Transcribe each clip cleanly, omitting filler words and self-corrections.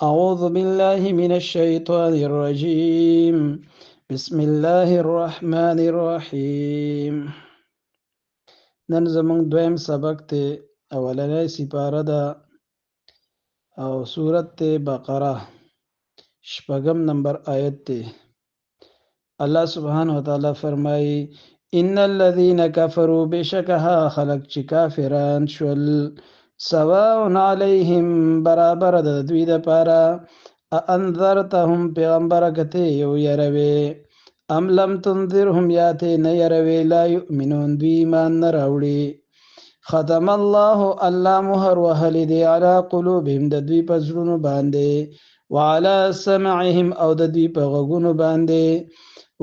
أعوذ بالله من الشيطان الرجيم. بسم الله الرحمن الرحيم. نن زمونږ دویم سبق ته اولنی سپاره ده او سورت بقره شپږم نمبر آیت ته. الله سبحانه وتعالی فرمایي ان الذين كفروا بشکها خلق چې کافران شول سواء علیهم برابر د دوی د پاره انذرتهم پیغمبر کته یو يروي ام لم تنذرهم یاته نه يروي لا یؤمنون دوی ایمان نه راوړي. ختم الله الله مهر وهلی دی علی قلوبهم د دوی په زړونو باندې وعلى سمعهم او د دوی په غوږونو باندې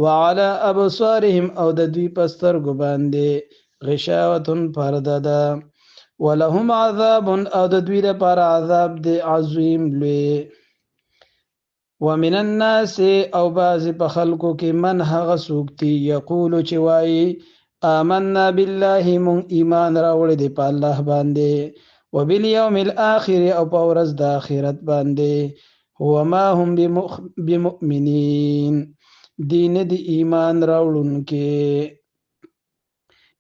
وعلى ابصارهم او د دوی په سترګو باندې غشاوة پرده ده ولهم عذاب او د دوی لپاره عذاب دی عظیم لوی. ومن الناس او بعض په خلکو کې من هغه څوک دی یقول چې وایي آمنا بالله مون ایمان راوړی دی په الله باندې وبالیوم الاخر او په ورځ د آخرت باندې وما هم بمؤمنین دین دی ایمان راوړونکي.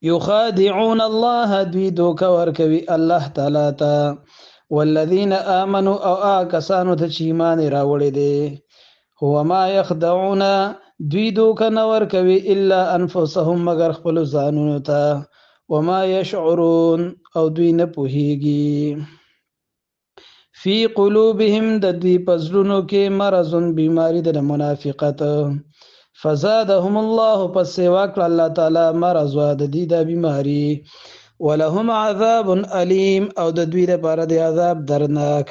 یخادعون الله دوی دوکه ورکوي الله تعالی ته والذین آمنوا او کسانو ته چې ایمان راوړی دی هو ما یخدعون دوی دوکه نه ورکوي الا انفسهم مگر خپل ځانونو ته وما یشعرون او دوی نه پوهیږي. فی قلوبهم د دوی په زړونو کې مرض بیماری د منافقت فزادهم الله پس واکړه الله تعالی مرض وا د دې د بیماری ولهم عذاب علیم او د دوی لپاره د عذاب درناک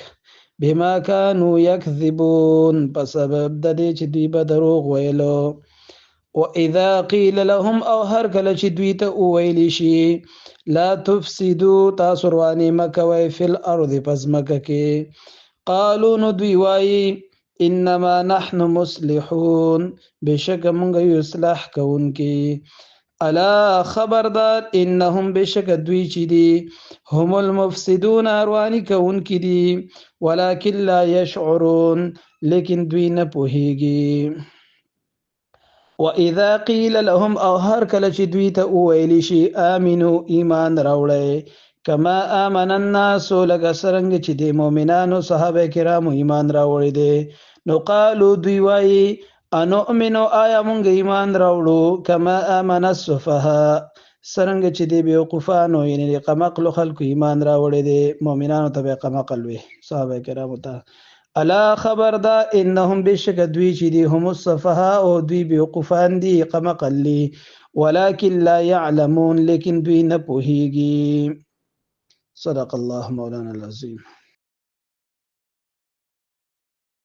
بما كانوا يكذبون په سبب د دې چې دوی به دروغ ویلو. واذا قيل لهم او هر کله چې دوی ته وویل شي لا تفسدوا تاسو روانې مکوئ فی الارض پس مکه کې قالوا نو دوی وایي انما نحن مصلحون بشک مونږ یو اصلاح کوونکي. الا خبردار انهم بشک دوی چې دي هم المفسدون اروانی کوونکي دي ولكن لا يشعرون لیکن دوی نه پوهیږي. واذا قيل لهم او هر کله چې دوی ته وویل شي امنو ایمان راوړئ کما آمن الناس لکه څرنګه چې د مؤمنانو صحابه کرامو ایمان راوړی دی نو قالو دوی وایي انؤمنو آیا مونږ ایمان راوړو کما آمن السفهاء څرنګه چې د بیوقوفانو یعنی د قمقلو خلکو ایمان راوړی دی مؤمنانو ته به قمقل وي صحابه کرامو ته. الا خبردار انهم بشک دوی چې دي هم السفهاء او دوی بیوقوفان دي قمقل لی ولكن لا يعلمون لیکن دوی نه پوهیږي. صدق الله مولانا العظیم.